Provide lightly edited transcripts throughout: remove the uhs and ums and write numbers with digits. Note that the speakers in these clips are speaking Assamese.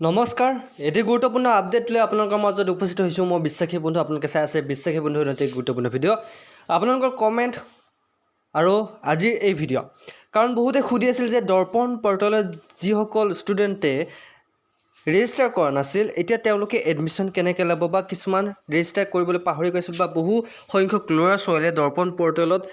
নমস্কাৰ এটি গুৰুত্বপূৰ্ণ আপডেট লৈ আপোনালোকৰ মাজত উপস্থিত হৈছোঁ মই বিশ্বাসী বন্ধু আপোনালোকে চাই আছে বিশ্বাসী বন্ধু এটি গুৰুত্বপূৰ্ণ ভিডিঅ' আপোনালোকৰ কমেণ্ট আৰু আজিৰ এই ভিডিঅ' কাৰণ বহুতে সুধি আছিল যে দৰ্পণ পৰ্টেলত যিসকল ষ্টুডেণ্টে ৰেজিষ্টাৰ কৰা নাছিল এতিয়া তেওঁলোকে এডমিশ্যন কেনেকৈ ল'ব বা কিছুমান ৰেজিষ্টাৰ কৰিবলৈ পাহৰি গৈছিল বা বহু সংখ্যক ল'ৰা ছোৱালীয়ে দৰ্পণ পৰ্টেলত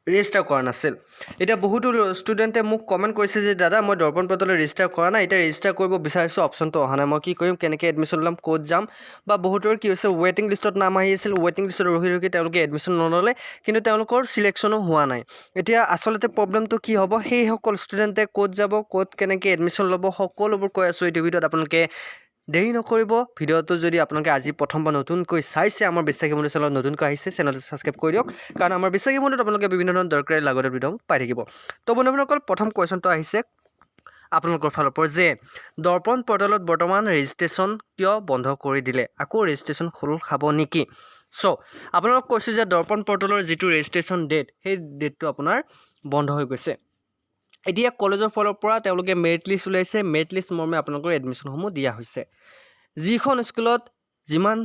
ৰেজিষ্টাৰ কৰা নাছিল এতিয়া বহুতো ষ্টুডেণ্টে মোক কমেণ্ট কৰিছে যে দাদা মই দৰ্পণ পৰ্টেলত ৰেজিষ্টাৰ কৰা নাই এতিয়া ৰেজিষ্টাৰ কৰিব বিচাৰিছোঁ অপশ্যনটো অহা নাই মই কি কৰিম কেনেকৈ এডমিশ্যন ল'ম ক'ত যাম বা বহুতৰ কি হৈছে ৱেটিং লিষ্টত নাম আহি আছিল ৱেটিং লিষ্টত ৰখি তেওঁলোকে এডমিশ্যন নল'লে কিন্তু তেওঁলোকৰ চিলেকশ্যনো হোৱা নাই এতিয়া আচলতে প্ৰব্লেমটো কি হ'ব সেইসকল ষ্টুডেণ্টে ক'ত যাব ক'ত কেনেকৈ এডমিশ্যন ল'ব সকলোবোৰ কৈ আছোঁ এইটো ভিডিঅ'ত আপোনালোকে দেৰি নকৰিব ভিডিঅ'টো যদি আপোনালোকে আজি প্ৰথমবাৰ নতুনকৈ চাইছে আমাৰ বিশ্বাসী বন্ধু চেনেলত নতুনকৈ আহিছে চেনেলটো ছাবস্ক্ৰাইব কৰি দিয়ক কাৰণ আমাৰ বিশ্বাসী বন্ধুত আপোনালোকে বিভিন্ন ধৰণৰ দৰকাৰী লাগতীয়াল ভিডিঅ' পাই থাকিব তো বন্ধুসকল প্ৰথম কুৱেশ্যনটো আহিছে আপোনালোকৰ ফালৰ পৰা যে দৰ্পণ পৰ্টেলত বৰ্তমান ৰেজিষ্ট্ৰেশ্যন কিয় বন্ধ কৰি দিলে আকৌ ৰেজিষ্ট্ৰেশ্যন খোল খাব নেকি চ' আপোনালোকক কৈছোঁ যে দৰ্পণ পৰ্টেলৰ যিটো ৰেজিষ্ট্ৰেশ্যন ডেট সেই ডেটটো আপোনাৰ বন্ধ হৈ গৈছে এতিয়া কলেজৰ ফালৰ পৰা তেওঁলোকে মেৰিট লিষ্ট ওলাইছে মেৰিট লিষ্ট মৰ্মে আপোনালোকৰ এডমিশ্যনসমূহ দিয়া হৈছে যিখন স্কুলত যিমান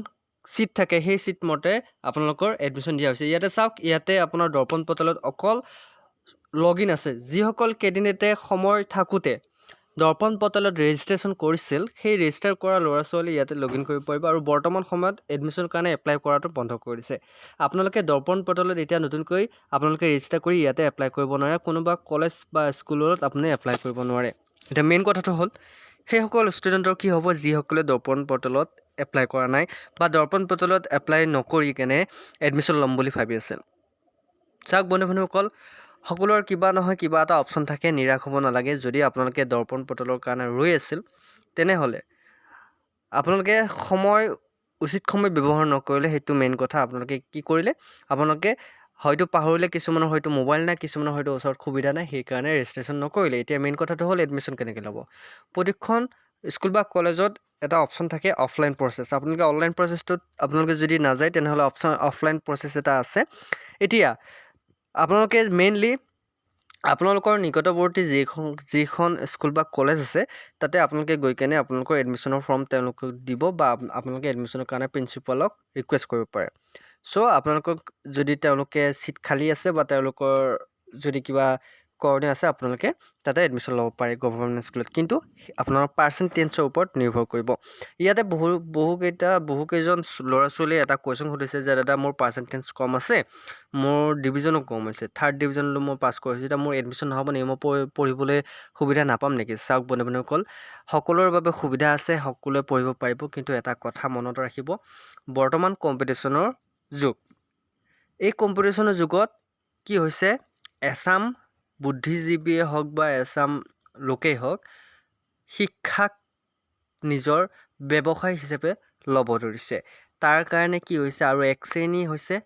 চিট থাকে সেই চিট মতে আপোনালোকৰ এডমিশ্যন দিয়া হৈছে ইয়াতে চাওক ইয়াতে আপোনাৰ দৰ্পণ পৰ্টেলত অকল লগ ইন আছে যিসকল কেণ্ডিডেটে সময় থাকোঁতে দৰ্পণ পৰ্টেলত ৰেজিষ্ট্ৰেশ্যন কৰিছিল সেই ৰেজিষ্টাৰ কৰা ল'ৰা ছোৱালী ইয়াতে লগ ইন কৰিব পাৰিব আৰু বৰ্তমান সময়ত এডমিশ্যনৰ কাৰণে এপ্লাই কৰাটো বন্ধ কৰি দিছে আপোনালোকে দৰ্পণ পৰ্টেলত এতিয়া নতুনকৈ আপোনালোকে ৰেজিষ্টাৰ কৰি ইয়াতে এপ্লাই কৰিব নোৱাৰে কোনোবা কলেজ বা স্কুলত আপুনি এপ্লাই কৰিব নোৱাৰে এতিয়া মেইন কথাটো হ'ল সেইসকল ষ্টুডেণ্টৰ কি হ'ব যিসকলে দৰ্পণ পৰ্টেলত এপ্লাই কৰা নাই বা দৰ্পণ পৰ্টেলত এপ্লাই নকৰি কেনে এডমিশ্যন ল'ম বুলি ভাবি আছে চাওক বন্ধুসকল সকলোৰে কিবা নহয় কিবা এটা অপশ্যন থাকে নিৰাশ হ'ব নালাগে যদি আপোনালোকে দৰ্পণ পৰ্টেলৰ কাৰণে ৰৈ আছিল তেনেহ'লে আপোনালোকে উচিত সময় ব্যৱহাৰ নকৰিলে সেইটো মেইন কথা আপোনালোকে কি কৰিলে আপোনালোকে হয়তো পাহৰিলে কিছুমানৰ হয়তো মোবাইল নাই কিছুমানৰ হয়তো ওচৰত সুবিধা নাই সেইকাৰণে ৰেজিষ্ট্ৰেশ্যন নকৰিলে এতিয়া মেইন কথাটো হ'ল এডমিশ্যন কেনেকৈ ল'ব প্ৰতিখন স্কুল বা কলেজত এটা অপশ্যন থাকে অফলাইন প্ৰচেছ আপোনালোকে অনলাইন প্ৰচেছটোত আপোনালোকে যদি নাযায় তেনেহ'লে অফলাইন প্ৰচেছ এটা আছে এতিয়া আপোনালোকে মেইনলি আপোনালোকৰ নিকটৱৰ্তী যিখন স্কুল বা কলেজ আছে তাতে আপোনালোকে গৈ কেনে আপোনালোকৰ এডমিশ্যনৰ ফৰ্ম তেওঁলোকক দিব বা আপোনালোকে এডমিশ্যনৰ কাৰণে প্ৰিন্সিপালক ৰিকুৱেষ্ট কৰিব পাৰে চ' আপোনালোকক যদি তেওঁলোকে চিট খালী আছে বা তেওঁলোকৰ যদি কিবা কৰণীয় আছে আপোনালোকে তাতে এডমিশ্যন ল'ব পাৰে গভৰ্ণমেণ্ট স্কুলত কিন্তু আপোনাৰ পাৰ্চেণ্টেজৰ ওপৰত নিৰ্ভৰ কৰিব ইয়াতে বহুকেইজন ল'ৰা ছোৱালীয়ে এটা কুৱেশ্যন সুধিছে যে দাদা মোৰ পাৰ্চেণ্টেজ কম আছে মোৰ ডিভিজনো কম হৈছে থাৰ্ড ডিভিজনলৈ মই পাছ কৰিছোঁ এতিয়া মোৰ এডমিশ্যন নহ'ব নেকি মই পঢ়িবলৈ সুবিধা নাপাম নেকি চাওক বন্ধুসকল সকলোৰে বাবে সুবিধা আছে সকলোৱে পঢ়িব পাৰিব কিন্তু এটা কথা মনত ৰাখিব বৰ্তমান কম্পিটিশ্যনৰ যুগ এই কম্পিটিশ্যনৰ যুগত কি হৈছে এছাম বুদ্ধিজীৱীয়ে হওক বা এছাম লোকেই হওক শিক্ষাক নিজৰ ব্যৱসায় হিচাপে ল'ব ধৰিছে তাৰ কাৰণে কি হৈছে আৰু এক শ্ৰেণী হৈছে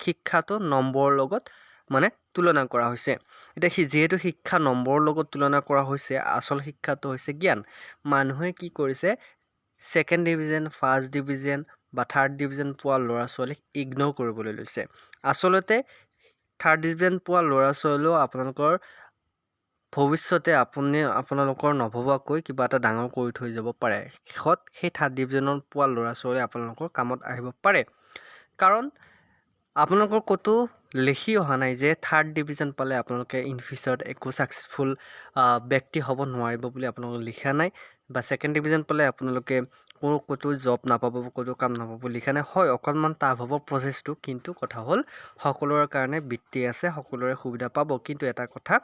শিক্ষাটো নম্বৰৰ লগত মানে তুলনা কৰা হৈছে এতিয়া যিহেতু শিক্ষা নম্বৰৰ লগত তুলনা কৰা হৈছে আচল শিক্ষাটো হৈছে জ্ঞান মানুহে কি কৰিছে ছেকেণ্ড ডিভিজন ফাৰ্ষ্ট ডিভিজন বা থাৰ্ড ডিভিজন পোৱা ল'ৰা ছোৱালীক ইগন'ৰ কৰিবলৈ লৈছে আচলতে থাৰ্ড ডিভিজন পোৱা ল'ৰা ছোৱালীও আপোনালোকৰ ভৱিষ্যতে আপোনালোকৰ নভবাকৈ কিবা এটা ডাঙৰ কৰি থৈ যাব পাৰে শেষত সেই থাৰ্ড ডিভিজনত পোৱা ল'ৰা ছোৱালী আপোনালোকৰ কামত আহিব পাৰে কাৰণ আপোনালোকৰ ক'তো লিখি অহা নাই যে থাৰ্ড ডিভিজন পালে আপোনালোকে ইন ফিউচাৰত একো ছাকচেছফুল ব্যক্তি হ'ব নোৱাৰিব বুলি আপোনালোকে লিখা নাই বা ছেকেণ্ড ডিভিজন পালে আপোনালোকে ক'তো জব নাপাব ক'তো কাম নাপাব লিখা নাই হয় অকণমান টাফ হ'ব প্ৰচেছটো কিন্তু কথা হ'ল সকলোৰে কাৰণে বৃত্তি আছে সকলোৰে সুবিধা পাব কিন্তু এটা কথা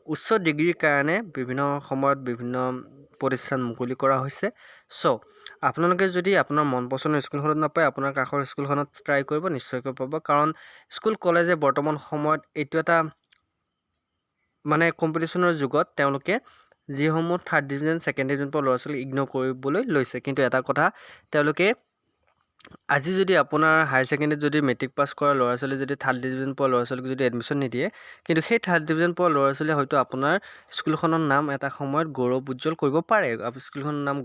উচ্চ ডিগ্ৰীৰ কাৰণে বিভিন্ন সময়ত বিভিন্ন প্ৰতিষ্ঠান মুকলি কৰা হৈছে চ' আপোনালোকে যদি আপোনাৰ মন পচন্দৰ স্কুলখনত নাপায় আপোনাৰ কাষৰ স্কুলখনত ট্ৰাই কৰিব নিশ্চয়কৈ পাব কাৰণ স্কুল কলেজে বৰ্তমান সময়ত এইটো এটা মানে কম্পিটিশ্যনৰ যুগত তেওঁলোকে যিসমূহ থাৰ্ড ডিভিজন ছেকেণ্ড ডিভিজন পোৱা ল'ৰা ছোৱালী ইগন'ৰ কৰিবলৈ লৈছে কিন্তু এটা কথা তেওঁলোকে আজি যদি আপোনাৰ হায়াৰ ছেকেণ্ডেৰীত যদি মেট্ৰিক পাছ কৰা ল'ৰা ছোৱালী যদি থাৰ্ড ডিভিজন পোৱা ল'ৰা ছোৱালীক যদি এডমিশ্যন নিদিয়ে কিন্তু সেই থাৰ্ড ডিভিজন পোৱা ল'ৰা ছোৱালীয়ে হয়তো আপোনাৰ স্কুলখনৰ নাম এটা সময়ত গৌৰৱ উজ্জ্বল কৰিব পাৰে স্কুলখনৰ নাম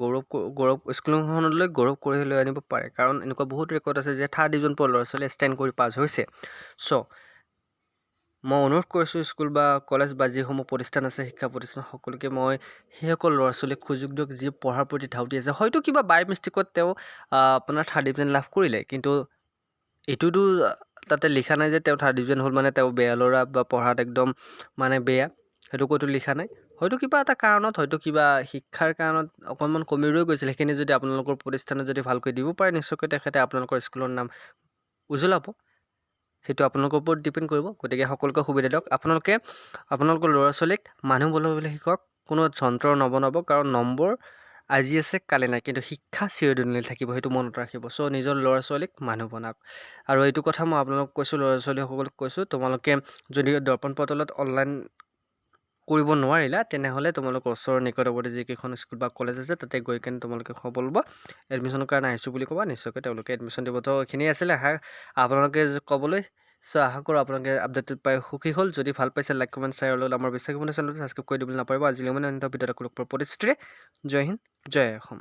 স্কুলখনলৈ গৌৰৱ কৰি লৈ আনিব পাৰে কাৰণ এনেকুৱা বহুত ৰেকৰ্ড আছে যে থাৰ্ড ডিভিজন পোৱা ল'ৰা ছোৱালীয়ে ষ্টেণ্ড কৰি পাছ হৈছে চ' মই অনুৰোধ কৰিছোঁ স্কুল বা কলেজ বা যিসমূহ প্ৰতিষ্ঠান আছে শিক্ষা প্ৰতিষ্ঠান সকলোকে মই সেইসকল ল'ৰা ছোৱালীক সুযোগ দিয়ক যি পঢ়াৰ প্ৰতি ধাউতি আছে হয়তো কিবা বাই মিষ্টেকত তেওঁ আপোনাৰ 3rd ডিভিজন লাভ কৰিলে কিন্তু এইটোতো তাতে লিখা নাই যে তেওঁ 3rd ডিভিজন হ'ল মানে তেওঁ বেয়া ল'ৰা বা পঢ়াত একদম মানে বেয়া সেইটো ক'তো লিখা নাই হয়তো কিবা এটা কাৰণত হয়তো কিবা শিক্ষাৰ কাৰণত অকণমান কমি ৰৈ গৈছিল সেইখিনি যদি আপোনালোকৰ প্ৰতিষ্ঠানে যদি ভালকৈ দিব পাৰে নিশ্চয়কৈ তেখেতে আপোনালোকৰ স্কুলৰ নাম উজ্বলাব সেইটো আপোনালোকৰ ওপৰত ডিপেণ্ড কৰিব গতিকে সকলোকে সুবিধা দিয়ক আপোনালোকৰ ল'ৰা ছোৱালীক মানুহ বনাবলৈ শিকক কোনো যন্ত্ৰ নবনাব কাৰণ নম্বৰ আজি আছে কালি নাই কিন্তু শিক্ষা চিৰদিনলৈ থাকিব সেইটো মনত ৰাখিব চ' নিজৰ ল'ৰা ছোৱালীক মানুহ বনাওক আৰু এইটো কথা মই আপোনালোকক কৈছোঁ ল'ৰা ছোৱালীসকলক কৈছোঁ তোমালোকে যদি দৰ্পণ পৰ্টেলত অনলাইন কৰিব নোৱাৰিলা তেনেহ'লে তোমালোকৰ ওচৰৰ নিকটৱৰ্তী যিকেইখন স্কুল বা কলেজ আছে তাতে গৈ কেনে তোমালোকে খবৰ ল'ব এডমিশ্যনৰ কাৰণে আহিছোঁ বুলি ক'বা নিশ্চয়কৈ তেওঁলোকে এডমিশ্যন দিব তো এইখিনিয়ে আছিলে আপোনালোকে ক'বলৈ চ' আশা কৰোঁ আপোনালোকে আপডেটটো পাই সুখী হ'ল যদি ভাল পাইছে লাইক কমেণ্ট শ্বেয়াৰ লৈ আমাৰ বিশ্বাসী বন্ধু চেনেলটো ছাবস্ক্ৰাইব কৰি দিবলৈ নাপাৰিব আজিলৈ মানে অন্য ভিডিঅ'ত লগ পোৱাৰ প্ৰতিশ্ৰুতিৰে জয় হিন্দ জয় অসম